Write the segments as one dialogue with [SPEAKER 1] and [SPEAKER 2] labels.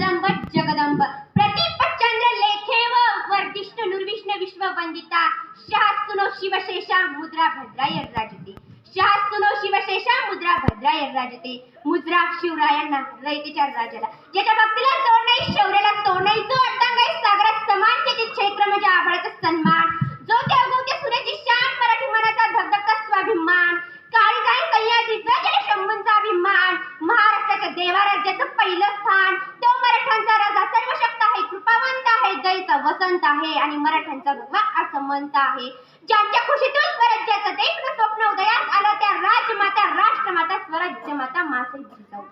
[SPEAKER 1] जगदंब जगदंब प्रतिपचंद्र लेखेव वर्धिष्णु निर्विष्णु विश्ववंदिता शास्तुनो शिवशेषा मुद्रा भद्राय राजते शास्तुनो शिवशेषा मुद्रा भद्राय राजते मुद्रा शिवरायांना रयतेच्या राजाला ज्याच्या भक्तीला तोड नाही शौर्याला तोड नाही जो अड्डांग आहे सागरात समान त्याचे क्षेत्र म्हणजे आभाळाचा सन्मान जो त्या अगोदर सूर्याची शान मराठी मनाचा धगधगता स्वाभिमान काळीजाई सह्याद्रीचा ज्याला शंभूंचा अभिमान महाराष्ट्राच्या देवाराज्याचं पहिलं स्थान तो मराठ्यांचा राजा सर्वशक्त आहे कृपावंत आहे दयेचा वसंत आहे आणि मराठ्यांचा भगवा असमंत आहे ज्यांच्या खुशीतून स्वराज्याचं देखणं स्वप्न उदयास आलं त्या राजमाता राष्ट्रमाता स्वराज्य माता मासाई जिजाऊ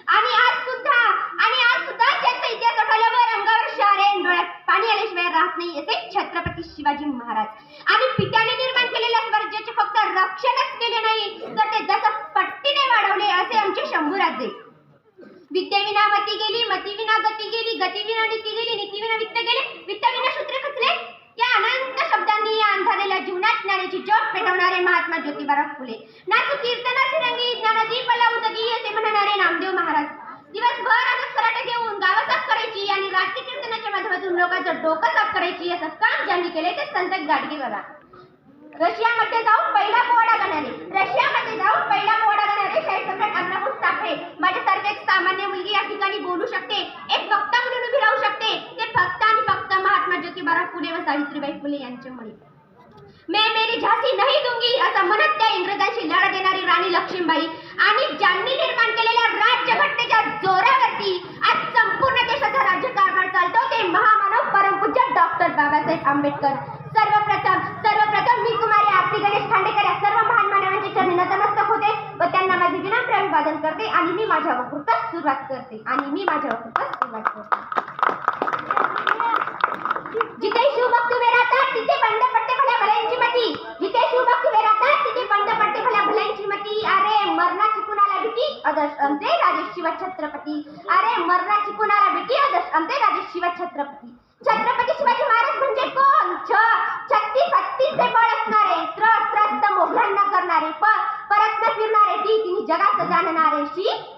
[SPEAKER 1] आणि आज सुद्धा ज्यांचा इतिहास आठवल्यावर अंगावर शारे डोळ्यात पाणी आल्याशिवाय राहत नाही असे छत्रपती शिवाजी महाराज आणि पित्याने निर्माण केलेल्या स्वराज्याचे फक्त रक्षणच केले नाही तर ते जसं पट्टीने वाढवले असे आमचे शंभूराजे विद्येविना मती गेली मतीविना गती गेली गतीविना नीती गेली नीतीविना वित्त गेले वित्तविना सूत्रे खचले या अनंत शब्दांनी या अंधारलेल्या जीवनात ज्ञानाची ज्योत पेटवणारे महात्मा ज्योतिबाराव फुले नाचू कीर्तनाचे रंगी ज्ञानदीप लावून असे म्हणणारे नामदेव महाराज दिवसभर आजच कराटे घेऊन गावं साफ करायची आणि रात्री कीर्तनाच्या माध्यमातून लोकांचं डोकं साफ करायची असं काम ज्यांनी केले ते संत गाडगे बघा रशियामध्ये जाऊन पहिला पोवाडा गाणारे शाहीर सम्राट अण्णाभाऊ साठे माझ्यासारखे एक सामान्य मुलगी या ठिकाणी बोलू शकते एक वक्ता म्हणून उभी राहू शकते ते फक्त आणि फक्त महात्मा ज्योतिबाराव फुले व सावित्रीबाई फुले यांच्यामुळे मैं मेरी झांसी नहीं दूंगी असं म्हणत त्या इंग्रजांशी लढा देणारी राणी लक्ष्मीबाई आणि ज्यांनी निर्माण केलेल्या राज्यघटनेच्या जोरावरती आज संपूर्ण देशाचा राज्यकारभार चालतो ते महामानव परमपूज्य डॉक्टर बाबासाहेब आंबेडकर सर्वप्रथम मी कुमारी आरती गणेश खांडेकर या सर्व महान मानवांचे चरणी नतमस्तक होते व त्यांना माझे विनम्र अभिवादन करते आणि मी माझ्या वक्तृत्वास सुरुवात करते जिथे शिवभक्त उभे राहतात तिथे बंद पडते भल्या भल्यांची मती जिथे शिवभक्त उभे राहतात तिथे बंद पडते भल्या भल्यांची मती अरे मरणाची कुणाला भीती अदर्श आमचे राजे शिव छत्रपती अरे मरणाची कुणाला भीती अदर्श आमचे राजे शिव छत्रपती छत्रपती शिवाजी महाराज म्हणजे कोण 36 हत्तीचे बळ असणारे त्रस्त मोघलांना करणारे परत न फिरणारे तिन्ही जगात जाणणारे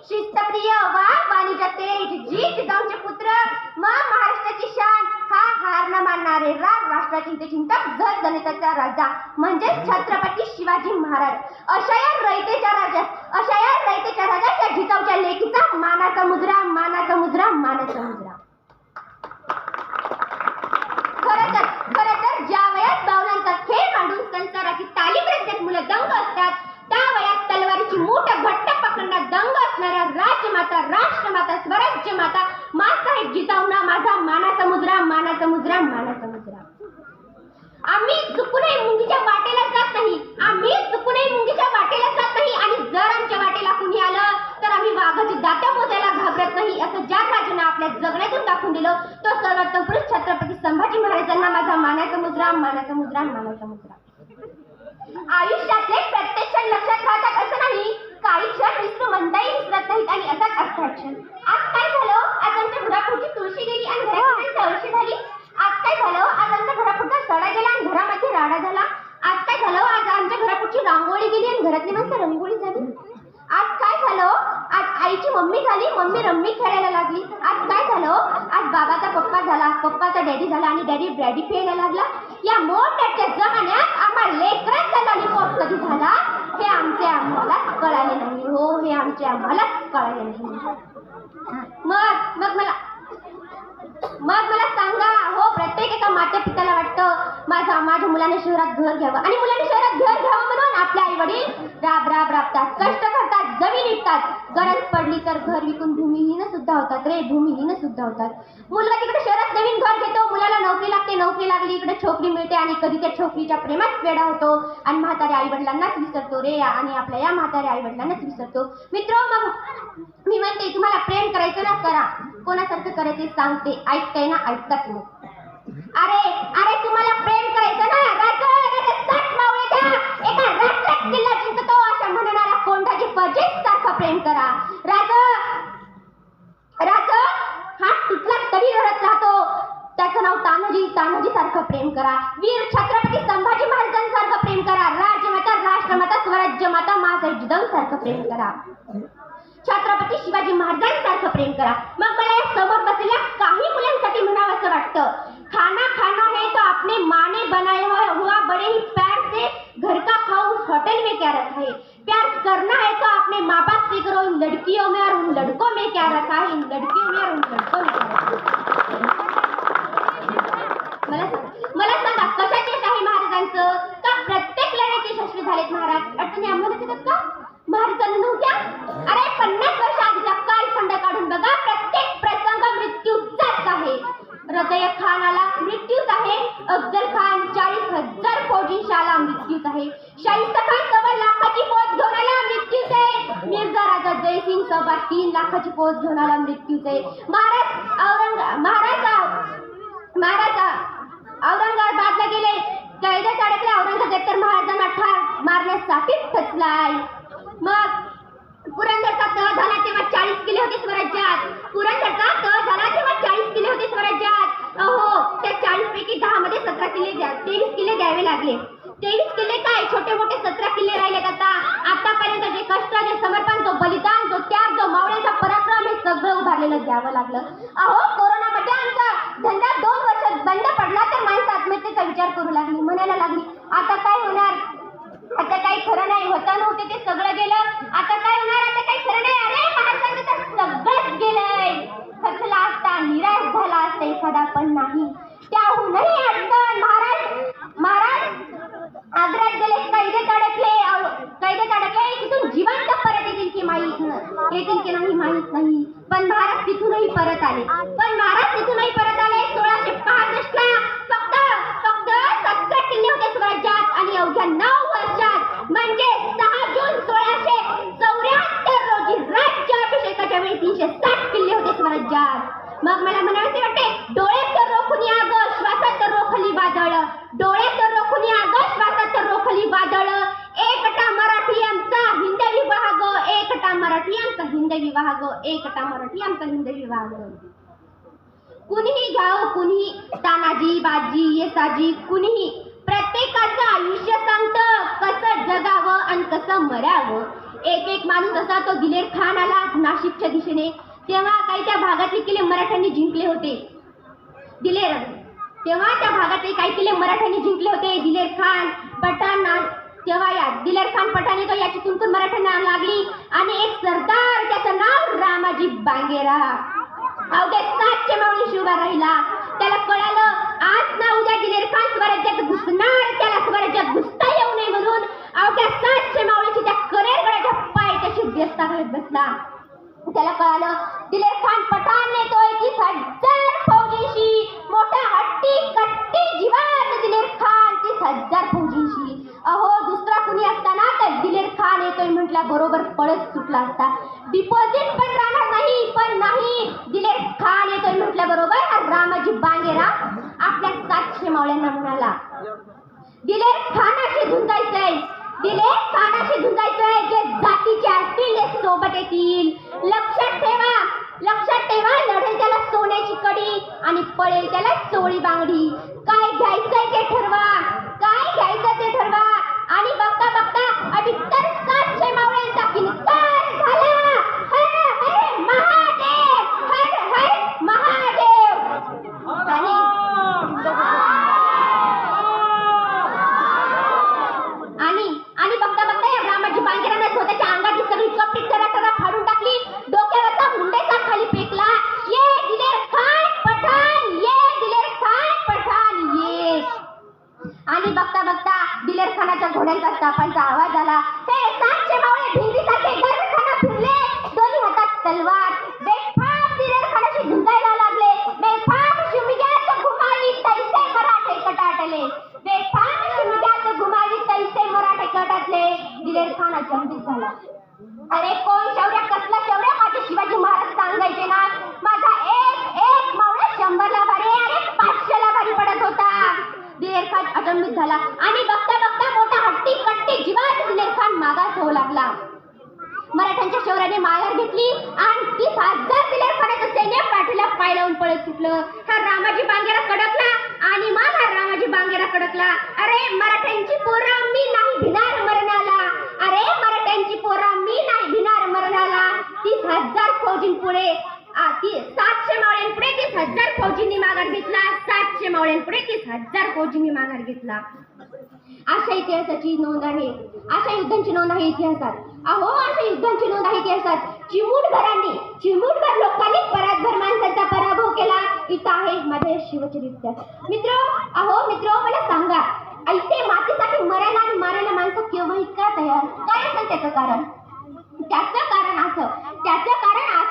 [SPEAKER 1] शिस्तप्रिय वाणिज्य तेज जिजाऊंचे पुत्र महाराष्ट्राची शान हा हार न मानणारे राष्ट्राचे हितचिंतक जनतेचा राजा म्हणजे छत्रपती शिवाजी महाराज अशा या रयतेच्या राजास या जिजाऊच्या लेकीचा मानाचा मुजरा खरं तर ज्या वयात बावलांचा खेळ मांडून संसाराची तालीम रचण्यात मुलं दंग असतात त्या वयात तलवारीची मूठ घट्ट पकडण्यात दंग असणाऱ्या राजमाता राष्ट्रमाता स्वराज्य माता मासाहेब जिजाऊंना माझा मानाचा मुजरा आम्ही चुकूनही मुंगीच्या वाटेला जात नाही आणि जर आमच्या वाटेला कुणी आलं तर आम्ही वाघाची दातं मोजायला घाबरत नाही असं ज्या राजाने आपल्या जगण्यातून दाखवून दिलं तो सर्वोत्तम पुरुष छत्रपती संभाजी महाराजांना माझा मानाचा मुजरा आयुष्यातले प्रत्येक क्षण लक्षात राहतात असं नाही काही क्षण विसरत नाहीत आणि असाच अर्थाक्षण आज काय झालं आज आमच्या घरापुढची तुळशी गेली आणि घरापुढे जळशी झाली आज काय झालं आज आमच्या घरापुढचा सडा गेला आणि घरामध्ये राडा झाला आज काय झालं आज आमच्या घरापुढची रांगोळी गेली आणि घरातली माणसं रंगोळी झाली आज काय झालं आज आईची मम्मी झाली मम्मी रम्मी खेळायला लागली आज काय झालं आज बाबाचा पप्पा झाला पप्पाचा डॅडी झाला आणि डॅडी ब्रॅडी प्यायला लागला या मोठ्या जमान्यात आम्हाला लेकरांचा लॉलीपॉप कधी झाला हे आम्हालाच कळाले नाही मग मला सांगा हो प्रत्येक एका माता पित्याला वाटतं माझ्या मुलाने शहरात घर घ्यावं आणि मुलाने शहरात घर घ्यावं म्हणून आपले आई वडील राबतात कष्ट करतात जमीन विकतात गरज पडली तर घर विकून भूमिहीन सुद्धा होतात मुलगा तिकडे शहरात नवीन घर घेतो मुलाला नोकरी लागते नोकरी लागली इकडे छोकरी मिळते आणि कधी त्या छोकरीच्या प्रेमात वेडा होतो आणि म्हाताऱ्या आई वडिलांनाच विसरतो रे आणि आपल्या या म्हाताऱ्या आई वडिलांनाच विसरतो मित्र मग मी म्हणते तुम्हाला प्रेम करायचं ना करा कोणासारखं करायचे सांगते ऐकताय ना ऐकताच नाही अरे तुम्हाला प्रेम करायचं ना एका रात्रात किल्ला जिंकतो अशा म्हणणाऱ्या कोंढाजी पजेस सारखं प्रेम करा राज हा तुटला तरी रडत राहतो त्याचं नाव तानाजी सारखं प्रेम करा वीर छत्रपती संभाजी महाराजांसारखं प्रेम करा राजमाता राष्ट्रमाता स्वराज्य माता मासाहेब जिजाऊ सारखं प्रेम करा छत्रपती शिवाजी महाराजांसारखं प्रेम करा मग मला सख्त। खाना खाना है तो अपने माँ ने बनाया हुआ बड़े ही प्यार से घर का खाओ उस होटल में क्या रखा है। प्यार करना है तो अपने माँ बाप से करो, इन लड़कियों में और उन लड़कों में क्या रखा है, इन लड़कियों में और उन लड़कों में क्या रखा है। मला सांगा कशाचे शाही महाराजांचं का प्रत्येक लढ्यात यशस्वी झालेत महाराज? अडचणी आम्हाला देतात का महाराजांना नव्हत्या? अरे 50 वर्ष आधीचा कालखंड काढून बघा, प्रत्येक प्रसंग मृत्यूचाच आहे। हृदय खानाला मृत्यूच आहे, अफजल खान 40,000 फौजींशाला मृत्यूच आहे, शाहिस्ता खान 1.25 लाखाची फौज घेऊन आला मृत्यूच आहे, मिर्झा राजा जयसिंग 3.25 लाखाची फौज घेऊन आला मृत्यूच आहे। महाराज औरंगाबादला गेले, कैद्यात अडकले, औरंगजेब तर महाराजांना ठार मारण्यासाठी ठचलाय। मग पुरंदरचा तह झाला तेव्हा 40 किल्ले होते स्वराज्यात, पुरंदरचा तह झाला तेव्हा 40 किल्ले होते स्वराज्यात। अहो त्या 40 पैकी 10 मध्ये 23 किल्ले द्यावे लागले। 23 किल्ले काय, छोटे मोठे 17 किल्ले राहिलेत। आतापर्यंत जे कष्ट, जे समर्पण, जो बलिदान, जो त्याग, जो मावळ्यांचा पराक्रम, हे सगळं उभारलेलं द्यावं लागलं। अहो कोरोनामध्ये आमचा धंदा 2 वर्ष बंद पडला तर माणसं आत्महत्येचा विचार करू लागली, म्हणायला लागली आता काय होणार, आता काही खरं नाही, होतं नव्हते ते सगळं गेलं, आता काय होणार, आता काही खरं नाही। अरे महाराजांचं तर सगळंच गेलंय, खचला असता, निराश झाला असता एखादा, पण नाही, त्याहूनही अडचण। महाराज आग्र्यात गेले, कैदेत अडकले, तिथून जिवंत परत येतील की नाही माहीत नाही, पण महाराज तिथूनही परत आले, 1665 ला फक्त 70 किल्ले होते स्वराज्यात आणि अवघ्या 9 वर्षात म्हणजे 6 जून 1674 रोजी राज्याभिषेकाच्या वेळी 360 किल्ले होते स्वराज्यात। मग मला म्हणायचे वाटते, डोळे तर रोखुनी आग, श्वासात तर रोखली वादळ, डोळे तर रोखुनी आग, श्वासात तर रोखली वादळ, एकटा मराठी आमचा हिंदवी विवाह ग, एकटा मराठी आमचा हिंदवी विवाह ग, एकटा मराठी आमचा हिंदवी विवाह ग। कुणीही घ्यावं, कुणीही तानाजी, बाजी, येसाजी, कुणीही, प्रत्येकाचं आयुष्य सांगतं कसं जगावं आणि कसं मरावं। एक माणूस असा तो दिलेर खान आला नाशिकच्या दिशेने, तेव्हा काही त्या भागातले किल्ले मराठ्यांनी जिंकले होते। तेव्हा त्या भागातले काही किल्ले मराठ्यांनी जिंकले होते। दिलेर खान पठाण, तेव्हा या दिलेर खान पठाण येतो, याची कुणकुण मराठ्यांना लागली आणि एक सरदार, त्याचं नाव रामाजी बांगेरा, अवघ्या 700 मावळींशी उभा राहिला। त्याला कळालं आज ना उद्या दिलेर खान स्वराज्यात घुसणार, त्याला स्वराज्यात घुसता येऊ नये म्हणून अवघ्या 700 मावळींची त्या करेरगडाच्या पायथ्याशी व्यस्ता घालत बसला। त्याला कळालं दिलेर खान पठाण नेतोय 30,000 फौजींशी, मोठा हट्टी कट्टी जिवंत दिलेर खान 30,000 फौजींशी। अहो दुसरा कुणी असताना तर दिलेर खान येतोय म्हटल्या बरोबर पळत सुटला असता, डिपॉझिट पण राहणार नाही, पण नाही, दिलेर खान येतोय म्हटल्या बरोबर रामाजी बांगेरा आपल्या 700 मावळ्यांना म्हणाला, दिलेर खानाशी झुंजायचंय, दिलेर खानाशी झुंजायचंय, जे जातीचे असतील ते सोबत येतील, लक्षात ठेवा, लढेल त्याला सोन्याची कडी आणि पळेल त्याला चोळी बांगडी, काय घ्यायचंय ते ठरवा, आणि बघता अभितर 700 मावळ्यांचा किंकार झाला। हर हर महादेव, हर हर महादेव। आणि बघता या रामाजी बांगेराने स्वतःच्या अंगाची सगळी कपडी टरा फाडून टाकली, डोक्यावरचा मुंडेसा खाली फेकला, ये दिलेर खान पठाण, ये दिलेर खान पठाण ये। आणि बघता दिलेर खानाच्या घोड्यांचा चापांचा आवाज आला, ते 700 मावळे भिंगीसारखे गर्रखाना फिरले, दोन्ही हातात तलवार, बेफाम दिलेर खानाशी झुंजायला लागले, बेफाम शिमग्यात घुमावी तैसे मराठे कटाटले, बेफाम शिमग्यात घुमावी तैसे मराठे कटाटले। दिलेर खान अचंबित झाला, अरे कोण शौर्य, कसला शौर्य, माझे शिवाजी महाराज सांगायचे ना, माझा एक मावळा 100ला भारी, अरे 500ला भारी पडत होता। दिलेर खान अचंबित झाला आणि बघता मोठा हट्टी कट्टी जिवंत दिलेर खान मागास होऊ लागला। मराठ्यांच्या शौर्याने माघार घेतली आणि 30,000 दिलेर खानाचं सैन्य पाठीला पाय लावून पळत सुटलं। हा रामाजी बांगेरा कडकला आणि मग हा रामाजी बांगेरा कडकला, अरे मराठ्यांची पोरं मी नाही भिणार मरणाला, अरे मराठ्यांची पोरं मी नाही भिणार मरणाला। 30,000 फौजींपुढे 700 मावळ्यांपुढे 30,000 फौजींनी माघार घेतला. 700 मावळ्यांपुढे 30,000 फौजींनी माघार घेतला. अशा इतिहासाची नोंद आहे. अशा युद्धांची नोंद आहे इतिहासात. अहो, अशा युद्धांची नोंद आहे इतिहासात. चिमूटभर लोकांनी परातभर माणसांचा पराभव केला. इथं आहे माझे शिवचरित्र. मित्र, मला सांगा, ऐते मातीसाठी मरायला आणि मारायला माणसं केव्हाही का तयार? काय असेल त्याचं कारण? त्याचं कारण असं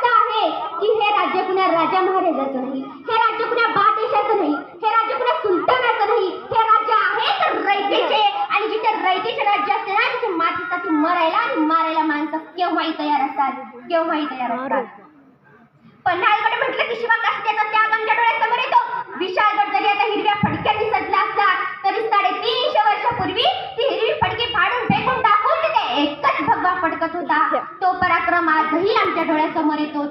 [SPEAKER 1] आहे की हे राज्य कुण्या राजा महाराजाचं नाही, हे राज्य कुण्या बादशाहाचं नाही, हे राज्य कुण्या सुलतानाचं नाही, हे राज्य आहे तर रयतेचे. आणि जिथे रयतेचे राज्य असते ना, तिथे मातीसाठी मरायला आणि मारायला माणसं केव्हाही तयार असतात. पन्हाळगड म्हटलं की शिवकाशीचा त्याग आमच्या डोळ्यासमोर येतो. विशाळगड जरी आता हिरव्या फडक्यांनी सजला असला तरी 350 वर्षापूर्वी ती हिरवी फडकी फाडून फेकून टाकून तिथे एकच भगवा फडकत होता. तो पराक्रम आजही आमच्या डोळ्यासमोर येतो.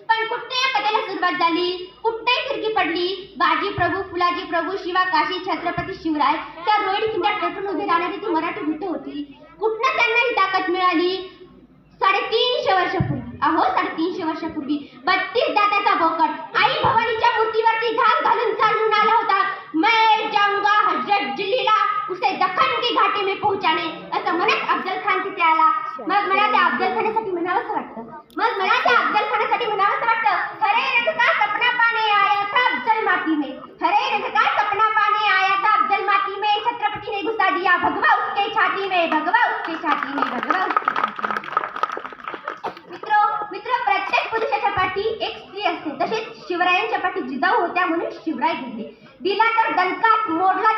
[SPEAKER 1] पण कुठे या कथेला सुरुवात झाली, कुठे फिरकी पडली. बाजी प्रभू, फुलाजी प्रभू, शिवकाशी, छत्रपती शिवराय, त्या रोहिणी खिंडात पेटून उभी राहणारी ती मराठी भूत होती. कुठनं त्यांना ही ताकद मिळाली? 350 वर्षापूर्वी. 350 वर्षापूर्वी 32 दाताचा बोकड आई भवानीच्या मूर्तीवरती धाक घालून चालून आला होता. मैं जाऊंगा हजरत दिल्लीला, उसे दख्खन की घाटी में पहुंचाने, असं म्हणत अफजल खान तिथे आला. मग मला त्या अफजल खानासाठी म्हणावंसं वाटतं. हरे रंग का सपना पाने आया था अफजल माटी में, हरे रंग का सपना पाने आया था अफजल माटी में, छत्रपति ने घुसा दिया भगवा उसके छाती में. मित्र, प्रत्येक पुरुषाच्या पाठी एक स्त्री असते. तसेच शिवरायांच्या पाठी जिजाऊ होत्या म्हणून शिवराय घडले. दिला तर दणकाच, मोडला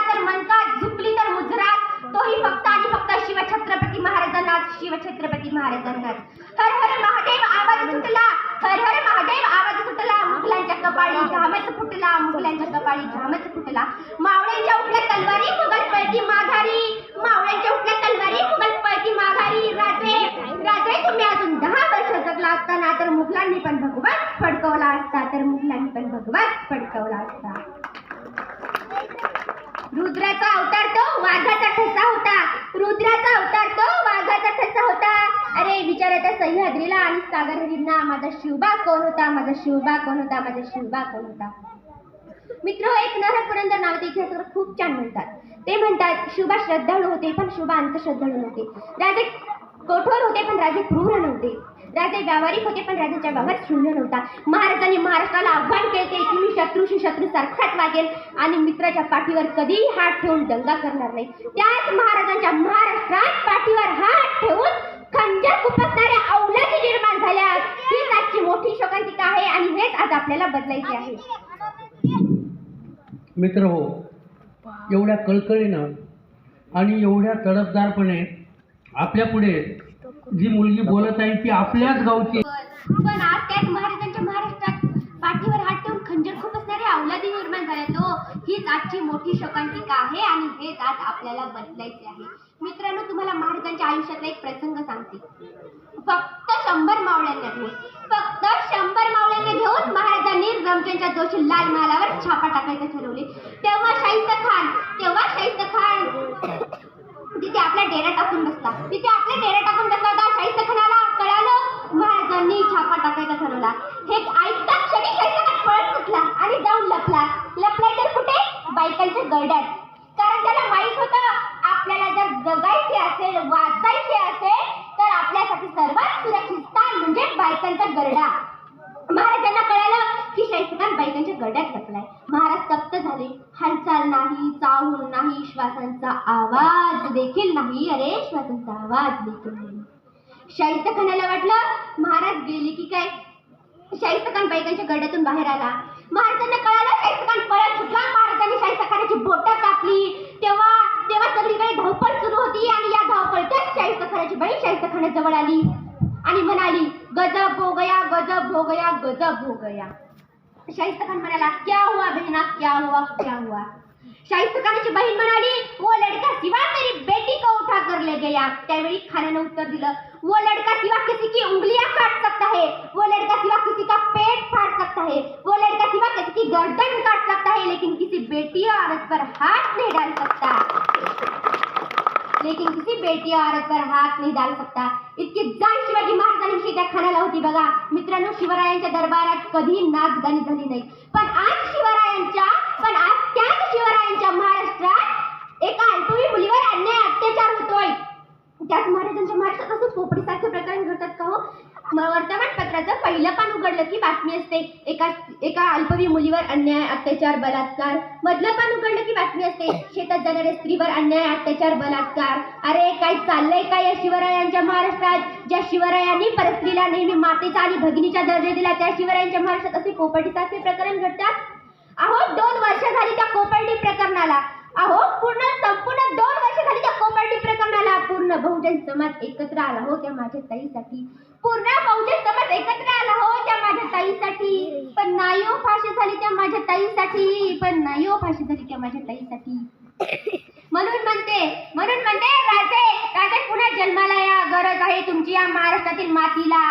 [SPEAKER 1] तर मनकाच, झुकली तर मुजरात, तोही फक्त आणि फक्त शिवछत्रपती महाराजांनाच. हर हर महादेव आवाज सुटला, मुघलांच्या कपाळी घामच फुटला. मावळ्यांच्या उठल्या तलवारी मुघल पळती माघारी. राजे तुम्ही अजून 10 वर्ष जगला असताना तर मुघलांनी पण भगवाच फडकवला असता. रुद्राचा अवतार तो वाघाचा ठसा होता. अरे विचारा त्या सह्याद्रीला आणि सागरहरींना, माझा शिवबा कोण होता? मित्र, एक नरक पुरंदर नावाचे इतिहासकार खूप छान म्हणतात. ते म्हणतात, शिवबा श्रद्धाळू होते पण शिवबा अंधश्रद्धाळू नव्हते. राजे कठोर होते पण राजे क्रूर नव्हते. राजे व्यावहारिक होते पण राजांच्या व्यवहारात शून्य नव्हता. महाराजांनी महाराष्ट्राला आव्हान केले की मी शत्रूशी शत्रू सारखाच वागेल आणि मित्राच्या पाठीवर कधीही हात ठेवून दंगा करणार नाही. त्याच महाराजांच्या महाराष्ट्रात पाठीवर हात ठेवून खंजर खुपसणाऱ्या अवलादी निर्माण झाल्या. हीच आजची मोठी शोकांतिका आहे आणि हेच आज आपल्याला बदलायचे आहे.
[SPEAKER 2] मित्र हो, एवढ्या कळकळीनं आणि एवढ्या तडफदारपणे आपल्या पुढे जी मुलगी बोलत आहे ती आपल्याच गावची.
[SPEAKER 1] पण आज त्याच महाराजांच्या महाराष्ट्रात पाठीवर हात ठेवून खंजर खुपसणारे अवलादी निर्माण झाल्या. हीच आजची मोठी शोकांतिका आहे आणि हेच आज आपल्याला बदलायचे आहे. मित्रांनो, तुम्हाला महाराजांच्या आयुष्यातला एक प्रसंग सांगते. फक्त 100 मावळ्यांना घेऊन महाराजांनी रमजानच्या दिवशी लाल महालावर छापा टाकायचे ठरवले. तेव्हा शाहिस्ता खान तिथे आपला डेरा टाकून बसला होता. शाहिस्ता खानाला कळालं महाराजांनी छापा टाकायचा ठरवला. हे ऐकताच क्षणी शाहिस्ता खान पळत सुटला आणि जाऊन लपलाय तर कुठे? बायकांच्या गरड्यात. कारण त्याला माहित होतं, आपल्याला जर जगायचे असेल, वाचायचे असेल तर आपल्यासाठी सर्वात सुरक्षित स्थान म्हणजे बायकांचा गरडा. महाराजांना कळालं की शाहिस्ता खान बायकांच्या गरड्यात लपलाय. महाराज तप्त झाले. हालचाल नाही, चाहूल नाही, श्वासांचा आवाज देखील नाही. शाहिस्ता खानाला वाटलं महाराज गेले की काय. शाहिस्ता खान बायकांच्या गरड्यातून बाहेर आला. महाराजांना कळालं, शाहिस्ता खान पळत सुटला. महाराजांनी शाहिस्ता खानाची बोटं कापली. तेव्हा सगळीकडे धावपळ सुरू होती आणि या धावपळीतच शाहिस्ता खानाची बहीण शाहिस्ता खानाजवळ आली आणि म्हणाली, गजब हो गया. शाहिस्ता खान म्हणाला, क्या हुआ बहना, क्या हुआ? शाहिस्ता खानाची बहीण म्हणाली, वो लड़का सिवा मेरी बेटी को उठा कर ले गया. त्यावेळी खानाने उत्तर दिलं, वो लड़का सिवा किसी की उंगलियां काट सकता है, वो लड़का सिवा किसी का पेट फाड़ सकता है, वो लड़का सिवा किसी की गर्दन काट सकता है, लेकिन किसी बेटी और औरत पर हाथ नहीं डाल सकता. इतकी जाण शिवाजी महाराजांनी त्या खाण्याला होती बघा. मित्रांनो, शिवरायांच्या दरबारात कधी नाचगाणी झाली नाही, पण आज त्याच शिवरायांच्या महाराष्ट्रात एका अल्पवयीन मुलीवर अन्याय अत्याचार होतोय. त्याच महाराजांच्या महाराष्ट्रात असं पोपडीसारखे प्रकरण घडतात का हो? वर्तमानपत्राचं पहिलं पान उघडलं की बातमी असते एका अल्पवयीन मुलीवर अन्याय अत्याचार बलात्कार. मधलं पान उघडलं की बातमी असते शेतात जाणाऱ्या स्त्रीवर अन्याय अत्याचार बलात्कार. अरे काय चाललंय काय या शिवरायांच्या महाराष्ट्रात? ज्या शिवरायांनी परस्त्रीला नेहमी मातेचा आणि भगिनीचा दर्जा दिला, त्या शिवरायांच्या महाराष्ट्रात असे पोपटीसारखे प्रकरण घडतात. अहो 2 वर्ष झाली त्या कोपर्डी प्रकरणाला. संपूर्ण 2 वर्ष झाली त्या कोपर्डी प्रकरणाला. पूर्ण बहुजन समाज एकत्र आला हो त्या माझ्या ताईसाठी. पूर्ण बहुजन समाज एकत्र आला हो त्या माझ्या ताईसाठी. पण नाही हो फाशी झाली त्या माझ्या ताईसाठी. म्हणून म्हणते राजे पुन्हा जन्माला या. गरज आहे तुमची या महाराष्ट्रातील मातीला.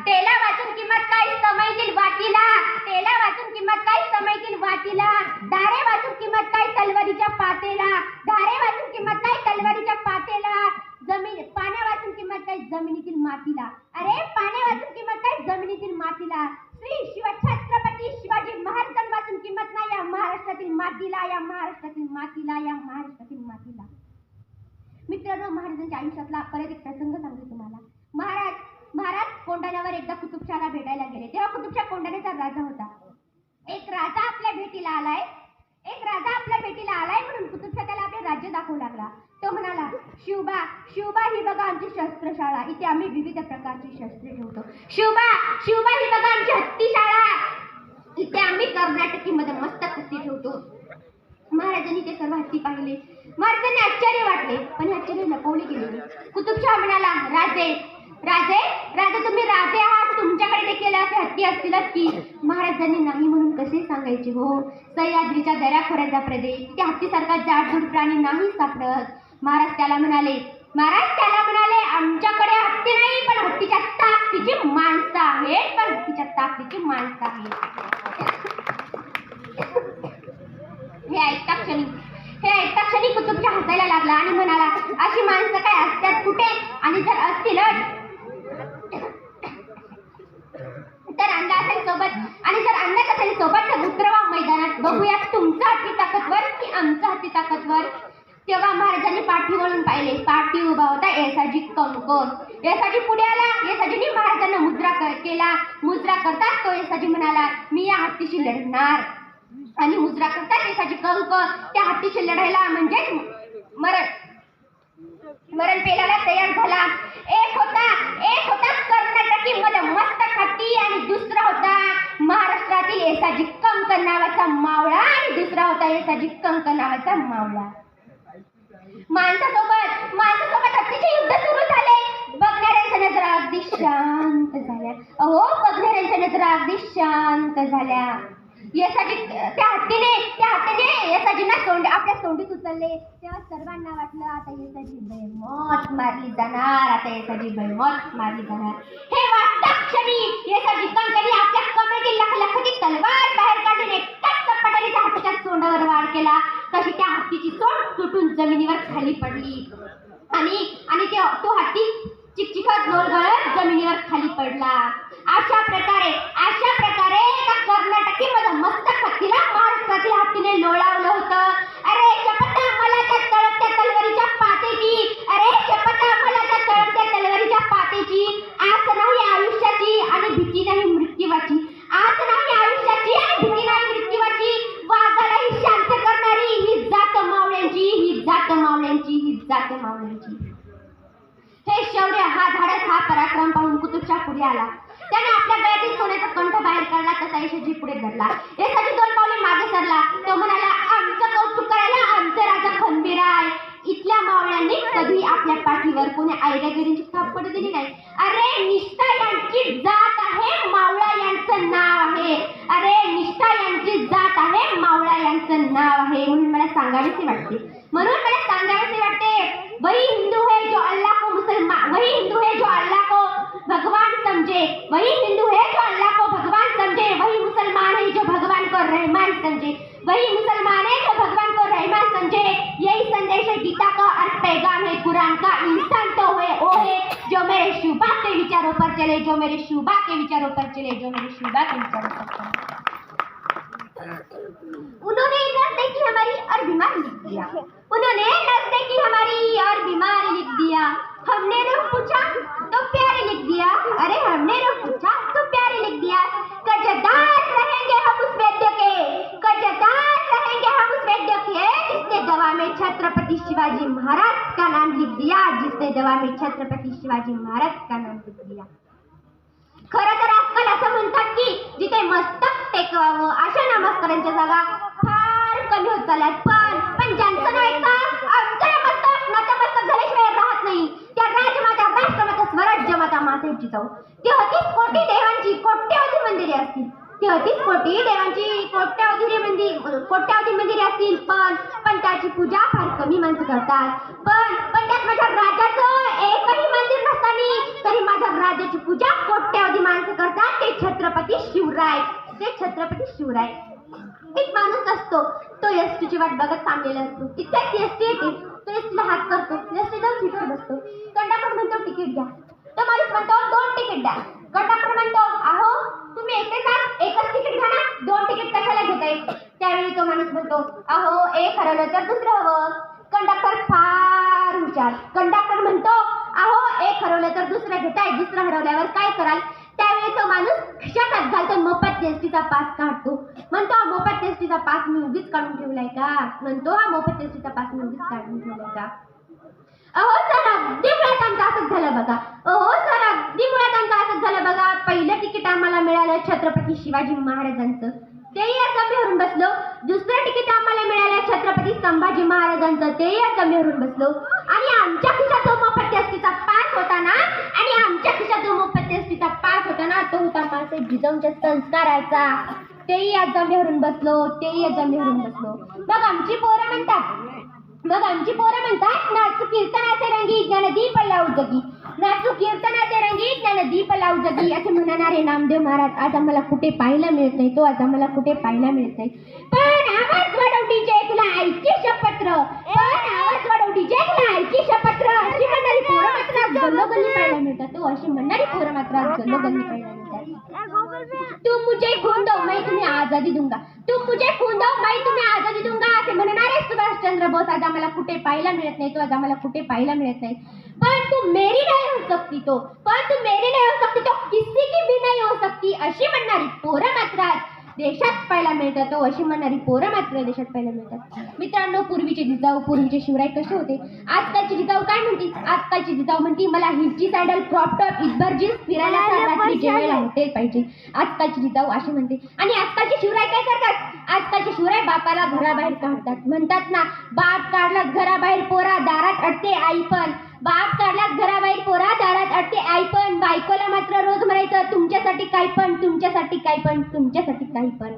[SPEAKER 1] तेला वाचून किंमत काय समयतील वाटीला. धारे वाचून किंमत काय तलवारीच्या पातेला. पाण्या वाचून किंमत काय जमिनीतील मातीला. अरे पाण्या वाचून किंमत काय जमिनीतील मातीला. श्री शिवछत्रपती शिवाजी महाराजांना वाचून किंमत नाही या महाराष्ट्रातील मातीला. मित्रांनो, महाराजांच्या आयुष्यातला परत एक प्रसंग सांगते तुम्हाला. महाराज कोंढाण्यावर एकदा कुतुबशाहला भेटायला गेले. तेव्हा कुतुबशाह कोंढाण्याचा राजा होता. एक राजा आपल्या भेटीला आलाय म्हणून कुतुबशाह त्याला आपले राज्य दाखवू लागला. तो म्हणाला, शिवबा ही बघा आमची शस्त्रशाळा. इथे आम्ही विविध प्रकारची शस्त्रे ठेवतो. शिवबा ही बघा आमची हत्तीशाळा. इथे आम्ही कर्नाटकीमध्ये मस्त हत्ती ठेवतो. महाराजांनी ते सर्व हत्ती पाहिले. महाराजांनी आश्चर्य वाटले, पण हे आश्चर्य लपवले गेले. कुतुबशाह म्हणाला, राजे तुम्ही राजे आहात, तुमच्याकडे देखील असे हत्ती असतीलच की. महाराजांनी नाही म्हणून कसे सांगायचे हो? सह्याद्रीच्या दऱ्याखोऱ्याचा प्रदेश, त्या हत्तीसारखा जाडजूड प्राणी नाही सापडत. महाराज त्याला म्हणाले, आमच्याकडे हत्ती नाही, पण हत्तीच्या ताकदीची माणसं आहेत. हे ऐकता क्षणी कुतुबशाह हसायला लागला आणि म्हणाला, अशी माणसं काय असतात कुठे? आणि जर असतीलच तर अंदाज असेल सोबत तर उतरवा मैदानात. बघूया तुमचा हत्ती ताकदवर की आमचा हत्ती ताकदवर. तेव्हा महाराजांनी पाठी वळून पाहिले. पाठी उभा होता येसाजी कंकर. येसाजी पुढे आला. येसाजींनी महाराजांना मुजरा करताच तो येसाजी म्हणाला, मी या हत्तीशी लढणार. आणि मुजरा करताच येसाजी कंकर त्या हत्तीशी लढायला म्हणजेच मरण पेलाला तयार झाला. एक होता कर्नाटकी मध्ये मस्त हत्ती आणि दुसरा होता महाराष्ट्रातील येसाजी कंकर नावाचा मावळा. माणसासोबत हत्तीचे युद्ध सुरू झाले. बघणाऱ्यांच्या नजरा अगदी शांत झाल्या. त्या हत्तीने येसाजींना आपल्या सोंडीत उचलले. तेव्हा सर्वांना वाटलं आता येसाजी बेमौत मारली जाणार. हे वाटतं क्षणी येसाजी कंकरने आपल्या कमरेतील लखलखती तलवार बाहेर काढून एकाच झपाट्याने त्या हत्तीच्या सोंडावर वार केला. तशी त्या हत्तीची सोंड तुटून जमिनीवर खाली पडली आणि तो हत्ती चिकचिकत गळत जमिनीवर खाली पडला. अशा प्रकारे एका कर्नाटकीमध्ये मस्त हत्तीला महाराष्ट्रातील हत्तीने लोळावलं होतं. अरे शपथ मला त्या तळपत्या तलवारीच्या पातेची. आस नाही आयुष्याची आणि भीती नाही मृत्यूवाची. वाघालाही शांत करणारी ही जात मावळ्यांची. हे शौर्य, हा धाडस, हा पराक्रम पाहून कुतुबशाह पुढे आला. त्याने आपल्या गळ्यातील सोन्याचा कंठ बाहेर काढला. तसा येसाजी पुढे धरला. येसाजी 2 पावले मागे सरला. तो म्हणाला, आमचं कौतुक करायला आमचा राजा खंबीर आहे. इथल्या मावळ्यांनी कधी आपल्या पाठीवर कोणी आयरागिरीची थाप पडू दिली नाही. अरे निष्ठा यांची जात आहे, मावळा यांचं नाव आहे. म्हणून मला सांगावेसे वाटते. वही हिंदू है जो अल्लाह को भगवान समझे. वही मुसलमान है जो भगवान को रहमान समझे. यही संदेश है गीता का और पैगाम है कुरान का. इंसान तो वो है विचारों पर चले, जो मेरे शुभा के विचारों पर चले, जो मेरे शुभा के विचारों पर चले। उन्होंने नस देखी हमारी और बीमारी लिख दिया, उन्होंने नस देखी हमारी और बीमारी लिख दिया। हमने रुख पूछा तो प्यारे लिख दिया, अरे हमने रुख पूछा तो प्यारे लिख दिया। कर्जदार रहेंगे हम उस वैद्य के, कर्जदार रहेंगे हम उस वैद्य के, जिसने दवा में छत्रपति शिवाजी महाराज का नाम लिख दिया, जिसने दवा में छत्रपति शिवाजी महाराज का नाम लिख दिया। खरं तर आजकाल असं म्हणतात की जिथे मस्तक टेकवावं अशा नमस्कारांच्या जागा फार कमी होत चालल्यात, पण ज्यांचं नाही का आमचं नमस्तक नतमस्तक झाल्याशिवाय राहत नाही, त्या राजमाता राष्ट्रमाता स्वराज्य माता मातेची जाऊ 33 कोटी देवांची कोट्यावधी मंदिरे असतील, 33 कोटी देवांची कोट्यावधी मंदिरे असतील, पण त्याची पूजा फार कमी माणसं करतात। पण त्यात माझ्या राजाचं एकही मंदिर नसताना तरी माझ्या राजाची पूजा कोट्यावधी माणसं करतात। ते छत्रपती शिवराय, ते छत्रपती शिवराय। एक माणूस असतो तो एसटीची वाट बघत थांबलेला असतो, तिथेच एसटी येते, तो एसटीला हात करतो, एसटी जाऊन सीटवर बसतो, कंडक्टर म्हणतो तिकीट द्या, तो माणूस म्हणतो 2 तिकीट द्या, कंडक्टर म्हणतो अहो तुम्ही एकच तिकीट घ्या ना, 2 तिकीट कशाला घेताय? त्यावेळी तो माणूस म्हणतो अहो एक हरवलं तर दुसरं हवं। कंडक्टर फार हुशार, कंडक्टर म्हणतो अहो एक हरवलं तर दुसरं घेताय, दुसरं हरवल्यावर काय कराल? त्यावेळी तो माणूस खिशात हात घालतो, मोफत एसटीचा पास काढतो, म्हणतो हा मोफत एसटीचा पास मी उगीच काढून ठेवलाय का? म्हणतो हा मोफत एसटीचा पास मी उगीच काढून ठेवलाय का? अहो सर अगदी मुळात आमचं असंच झालं बघा, अहो सर अगदी मुळात आमचं असंच झालं बघा। पहिलं तिकीट आम्हाला मिळालं छत्रपती शिवाजी महाराजांचं, तेही आज आम्ही हरून बसलो। दुसरं तिकीट आम्हाला मिळालं छत्रपती संभाजी महाराजांचं, तेही आज आम्ही हरून बसलो। आणि आमच्या खिशात जो मोफत एसटीचा पास होता ना, आणि आमच्या खिशात जो मोफत एसटीचा पास होता ना, तो होता माणसे जिजाऊंच्या संस्काराचा, तेही आज आम्ही हरून बसलो, तेही आज आम्ही हरून बसलो। मग आमची पोरं म्हणतात नाचू कीर्तनाचे रंगी ज्ञानदीप लावू जगी, नाचू कीर्तनाचे रंगी ज्ञानदीप लावू जगी असे म्हणणारे नामदेव महाराज आज आम्हाला कुठे पाहायला मिळत नाही, तो आज आम्हाला कुठे पाहायला मिळत नाही। पण आवाज वाढव डीजे तुला आईची शपत्र, पण आवाज वाढव डीजे तुला आईची शपत्र अशी म्हणणारी पोरं मात्र आज गल्लोगल्ली पाहायला मिळतात, तो अशी म्हणणारी पोरं मात्र आज गल्लोगल्ली पाहायला मिळतात। तुम मुझे खून दो मैं तुम्हें आजादी दूंगा, तुम मुझे खून दो मैं तुम्हें आजादी दूंगा असे म्हणणारे सुभाषचंद्र बोस आज आम्हाला कुठे पाहायला मिळत नाही, तो आज आम्हाला कुठे पाहायला मिळत नाही। पण तू मेरी नहीं हो सकती तो, पण तू मेरी नहीं हो सकती तो किसी की भी नहीं हो सकती अशी म्हणणारी पोरं मात्र आज देशात पाहायला मिळतात, तो अशी म्हणणारी पोरं मात्र देशात पाहायला मिळतात। मित्रांनो पूर्वीचे जिजाऊ पूर्वीचे शिवराय कसे होते? आजकालची जिजाऊ काय म्हणते? आजकालची जिजाऊ म्हणते मला हिलची सॅडल क्रॉप टॉप इतभर जीन्स फिरायला रात्री जेवायला हॉटेल पाहिजे, आजकालची जिजाऊ अशी म्हणते। आणि आजकालचे शिवराय काय करतात? आजकालचे शिवराय बापाला घराबाहेर काढतात, म्हणतात ना बाप काढलाच घराबाहेर पोरा दारात अडते आई पण, बाप काढलाच घराबाहेर पोरा दारात अडते आई पण, बायकोला मात्र रोज म्हणायचं तुमच्यासाठी काय पण, तुमच्यासाठी काय पण, तुमच्यासाठी काही पण।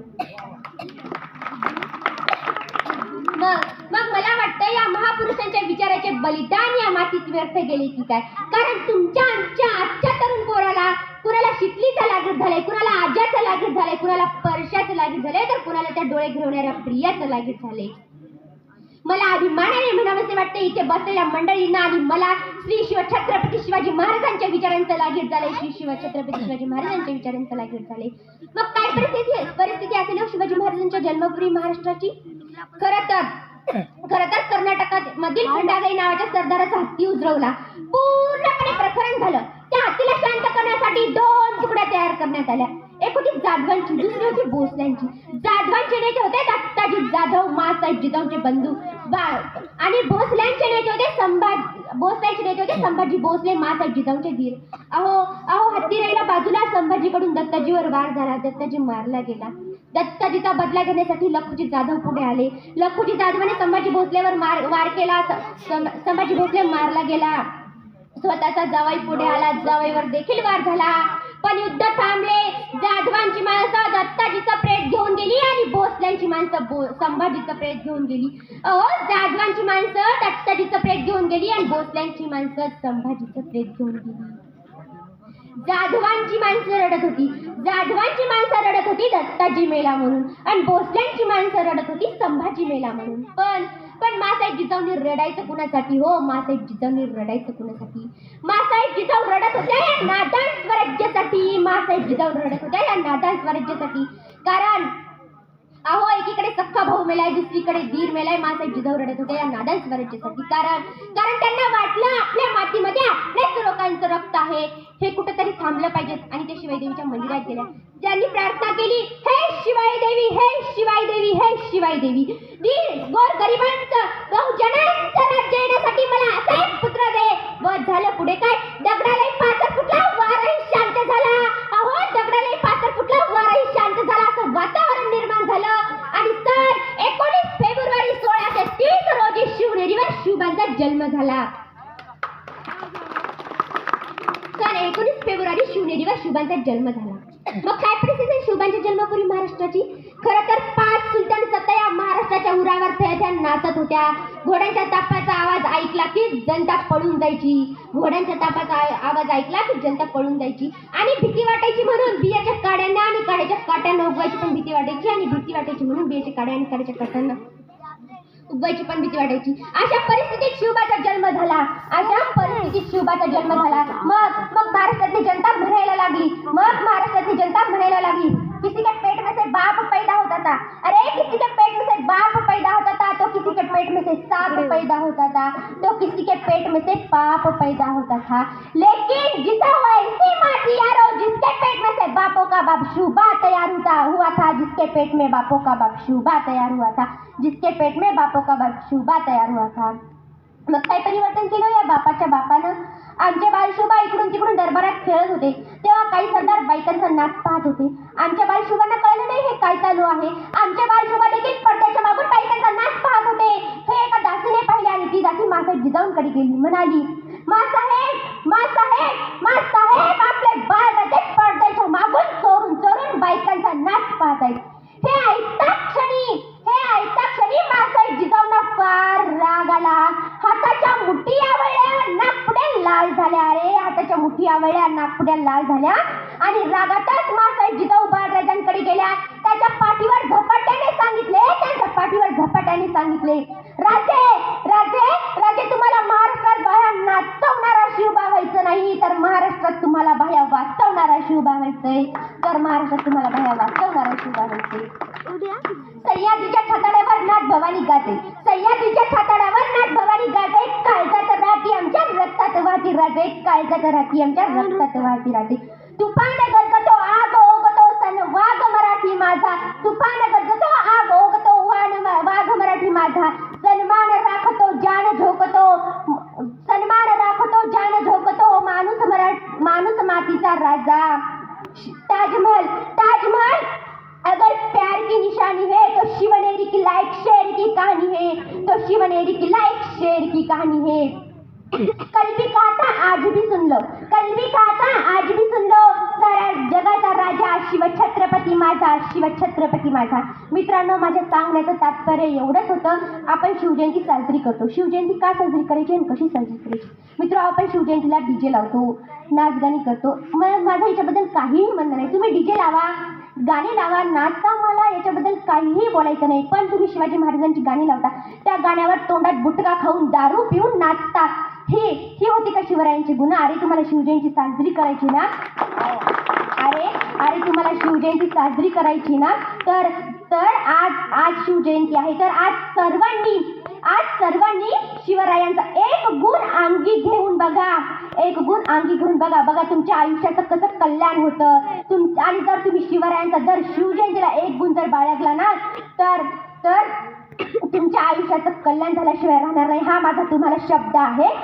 [SPEAKER 1] मग मला वाटतं या महापुरुषांच्या विचाराचे बलिदान या मातीत व्यर्थ गेले की काय? कारण तुमच्या आजच्या तरुण पोराला कुणाला शिकलीचं लागत झालंय, कुणाला आज्याचं लागत झालंय, कुणाला परशाचं लागत झालंय, तर कुणाला त्या डोळे घिरवणाऱ्या प्रियाचं लागत झालंय। मला अभिमानाने म्हणावंसे वाटते इथे बसलेल्या मंडळींना आणि मला श्री शिव छत्रपती शिवाजी महाराजांच्या विचारांचं लागीर झालंय, श्री शिव छत्रपती शिवाजी महाराजांच्या विचारांचं लागीर झालंय। मग काय परिस्थिती असेल शिवाजी महाराजांच्या जन्मभूमी महाराष्ट्राची? खरं तर कर्नाटकात मधील खंडागई नावाच्या सरदाराचा हत्ती उजरवला, पूर्णपणे प्रकरण झालं। त्या हत्तीला शांत करण्यासाठी 2 तुकड्या तयार करण्यात आल्या, एक होती जाधवांची, दुसरी होती भोसल्यांची। जाधवांचे नेते होते दत्ताजी जाधव मासाहेब जिजाऊंचे बंधू, आणि भोसल्यांचे नेते होते संभाजी भोसले मासाहेब जिजाऊंचे धीर। अहो हत्तीराईला बाजूला संभाजीकडून दत्ताजीवर वार झाला, दत्ताजी मारला गेला। दत्ताजीचा बदला घेण्यासाठी लखुजी जाधव पुढे आले, लखुजी जाधवाने संभाजी भोसलेवर वार केला, संभाजी भोसले मारला गेला। स्वतःचा जावई पुढे आला, जावईवर देखील वार झाला, पण युद्ध थांबले। जाधवांची माणसं दत्ताजीचं प्रेत घेऊन गेली आणि भोसल्यांची माणसं संभाजीचं प्रेत घेऊन गेली। जाधवांची माणसं दत्ताजीचं प्रेत घेऊन गेली आणि भोसल्यांची माणसं संभाजीचं प्रेत घेऊन गेली। जाधवांची माणसं रडत होती दत्ताजी मेला म्हणून, आणि भोसल्यांची माणसं रडत होती संभाजी मेला म्हणून। पण मासाहेब जिजाऊने रडायचं कुणासाठी हो? मासाहेब जिजाऊने रडायचं कुणासाठी? मासाहेब जिजाऊ रडत होत्या या नादान स्वराज्यासाठी. मासाहेब जिजाऊ रडत होत्या या नादान स्वराज्यासाठी. कारण अहो, एकीकडे सख्खा भाऊ मेलाय, दुसरीकडे दीर मेलाय. मासाहेब जिजाऊ रडत होते या नादान स्वराज्यासाठी. कारण त्यांना वाटलं आपल्या मातीमध्ये आपल्याच लोकांचं रक्त आहे, हे कुठेतरी थांबलं पाहिजे. आणि ते शिवाई देवीच्या मंदिरात गेल्या. ज्यांनी प्रार्थना केली, हे शिवाई देवी, हे शिवाई देवी, हे शिवाई देवी, गोर गरिबांचं बहुजनांचं राज्य येण्यासाठी मला असा एक पुत्र दे. व झालं पुढे काय? दगडालाही पाथर फुटला, वाराही शांत झाला. अहो, दगडालाही पाथर फुटला, वाराही शांत झाला, असं वातावरण निर्माण झालं. आणि सन 19 फेब्रुवारी 1630 रोजी शिवनेरीवर शिवबांचा जन्म झाला. सन 19 फेब्रुवारी शिवनेरीवर शिवबांचा जन्म झाला. मग काय परिस्थिती आहे शिवबांच्या जन्मापूर्वी महाराष्ट्राची? खरं तर 5 सुलतान सत्ता या महाराष्ट्राच्या उरावर त्या नाचत होत्या. घोड्यांच्या तापाचा आवाज ऐकला की जनता पळून जायची. घोड्यांच्या तापाचा आवाज ऐकला की जनता पळून जायची. आणि भीती वाटायची म्हणून बियाच्या काड्यांना आणि काड्याच्या काट्यांना उगवायची पण भीती वाटायची. आणि भीती वाटायची म्हणून बियाच्या काड्या आणि काड्याच्या काट्यांना उगवायची पण भीती वाटायची. अशा परिस्थितीत शिवबाचा जन्म झाला. अशा परिस्थितीत शिवबाचा जन्म झाला. मग महाराष्ट्रातली जनता म्हणायला लागली. किसी के पेट में से बाप पैदा होता था. अरे, किसी के पेट में से बाप पैदा होता था तो किसी के पेट में से सांप पैदा होता था तो किसी के पेट में से पाप पैदा होता था. लेकिन जिसा वैसी माटी यारो, जिसके पेट में से बापों का बाप शुबा तैयार हुआ था, जिसके पेट में बापों का बाप शुबा तैयार हुआ था, जिसके पेट में बापों का बाप शुबा तैयार हुआ था. मग काय परिवर्तन केलं या बापाच्या बापानं? आमचे बालशुभा इकडून तिकडून दरबारात खेळत होते तेव्हा काही सरदार बायकांचा नाच पाहत होते. आमच्या बालशुभांना कळलं नाही हे काय चालू आहे. आमचे बालशुभा देखील पडद्याच्या मागून बायकांचा नाच पाहत होते. हे एका दासीने पाहिले आणि ती दासी मासाहेब जिजाऊंकडे गेली. म्हणाली, मासाहेब, मासाहेब, मासाहेब, आपले बाळराजे पडद्याच्या मागून चोरून चोरून बायकांचा नाच पाहत आहेत. हे ऐकता क्षणी मासाहेब जिजाऊंना फार राग आला. हाताच्या मुठी आवळल्या, नाकपुड्या लाल झाल्या. अरे, हाताच्या मुठी आवळल्या, नाकपुड्या लाल झाल्या. आणि रागातच मासाहेब जिजाऊ बाळराजांकडे गेल्या. त्यांच्या पाठीवर झपाट्याने सांगितले, राजे, राजे, राजे, तुम्हाला महाराष्ट्रात बाया नाचवणारा शिवबा व्हायचं नाही, तर महाराष्ट्रात तुम्हाला बाया वाचवणारा शिवबा व्हायचंय. सह्याद्रीच्या छाताड्यावर नाथ भवानी गाते. काळजात राहती आमच्या रक्तात वाहती राजे. काळजात राहती आमच्या रक्तात वाहती राजे. तुफान गरजतो आग ओगतो सन वाघ मराठी माझा. तुफान गरजतो आग ओगतो वाघ मराठी माझा. सन्मान राखतो जान झोकतो माणूस मातीचा राजा. ताजमहल अगर प्यार की निशानी है तो शिवनेरी की लाइक शेर की कहानी है. कल भी कहा था आज भी सुन लो. सारा जगाचा राजा शिवछत्रपती माझा. मित्रांनो, माझ्या सांगण्याचं तात्पर्य एवढंच होतं. आपण शिवजयंती साजरी करतो. शिवजयंती का साजरी करायची आणि कशी साजरी करायची? मित्र, आपण शिवजयंतीला डीजे लावतो, नाचगाणी करतो. माझं याच्याबद्दल काहीही म्हणणं नाही. तुम्ही डीजे लावा, गाणी लावा, नाचा, मला याच्याबद्दल काहीही बोलायचं नाही. पण तुम्ही शिवाजी महाराजांची गाणी लावता, त्या गाण्यावर तोंडात बुटका खाऊन दारू पिऊन नाचता, ही होती का शिवरायांची गुन्हा? अरे, तुम्हाला शिवजयंती साजरी करायची ना, तुम्हाला शिवजयंती साजरी करायची ना, तर आज शिवजयंती आहे, तर आज सर्वांनी शिवरायांचा एक गुण अंगी घेऊन बघा. बघा तुमच्या आयुष्याचं कसं कल्याण होतं. आणि जर तुम्ही शिवरायांचा जर शिवजयंतीला एक गुण जर बाळगला ना, तर तुमच्या आयुष्याचं कल्याण झाल्याशिवाय राहणार नाही. हा माझा तुम्हाला शब्द आहे.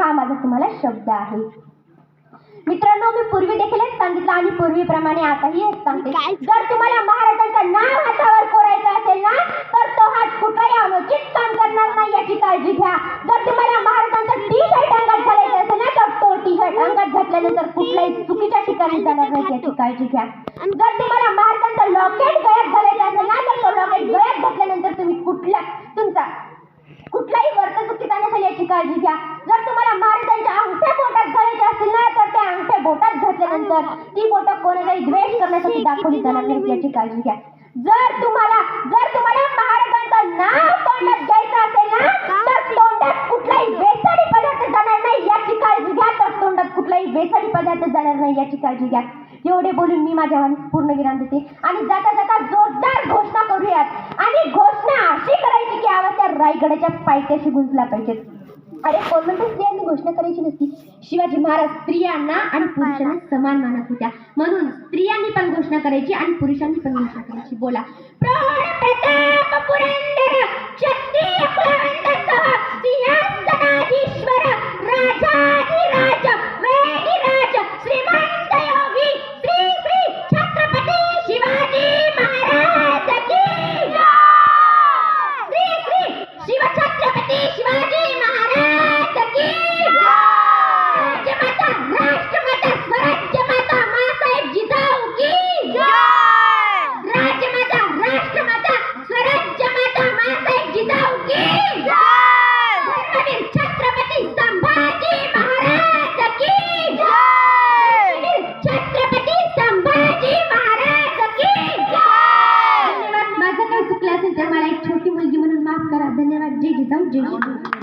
[SPEAKER 1] मित्रांनो, मी पूर्वी देखील सांगितलं आणि पूर्वीप्रमाणे आताही सांगते. जर तुम्हाला महाराजांचं नाव हातावर कोरायचं असेल ना, तर तो हात कुठलाही अनुचित काम करणार नाही याची काळजी घ्या. जर तुम्हाला महाराजांचं टी-शर्ट अंगात घालायचं असेल ना, तर तो टी-शर्ट अंगात घातल्यानंतर कुठल्याही चुकीच्या ठिकाणी जाणार नाही याची काळजी घ्या. जर तुम्हाला महाराजांचं लॉकेट गळ्यात घालायचं असेल ना, तर तो लॉकेट गळ्यात घातल्यानंतर तुम्ही कुठलाही वर्त चुकीचा नसेल याची काळजी घ्या. जर तुम्हाला महाराजांच्या अंगठ्या बोटात घालायच्या असतील ना, तर त्या अंगठ्या बोटात घातल्यानंतर ती बोटं कोणालाही द्वेष करण्यासाठी दाखवली जाणार नाही याची काळजी घ्या. जर तुम्हाला महाराजांचं नाव तोंडात घ्यायचं असेल ना, बेसाडी पदार्थ जाणार नाही याची काळजी घ्या. एवढे बोलून मी माझ्या वाणीस पूर्ण विराम देते आणि जाता जाता जोरदार घोषणा करूयात आणि घोषणा अशी करायची की आवाज त्या रायगडाच्या पायथ्याशी गुंजला पाहिजे. अरे कोण म्हणतो स्त्रियांनी घोषणा करायची नसती. शिवाजी महाराज स्त्रियांना आणि पुरुषांना समान मानत होत्या, म्हणून स्त्रियांनी पण घोषणा करायची आणि पुरुषांनी पण घोषणा करायची. बोला. प्रताप पुरंदर क्षत्रिय कुलवंत सिंहासनाधीश्वर राजाधिराज वैदिराज श्रीमंत योगी श्री श्री छत्रपती शिवाजी महाराज की जय. श्री श्री शिवछत्रपती शिवाजी महाराज की जय. राजमाता राष्ट्रमाता स्वराज्य माता मासाहेब जिजाऊ की जय. राजमाता राष्ट्रमाता स्वराज्य माता मासाहेब जिजाऊ की जय. धर्मवीर छत्रपती संभाजी महाराज की जय. छत्रपती संभाजी महाराज की जय. धन्यवाद. माझं काही चुकलं असेल तर मला एक छोटी मुलगी म्हणून माफ करा. धन्यवाद. जय जिजाऊ जय शिवराय.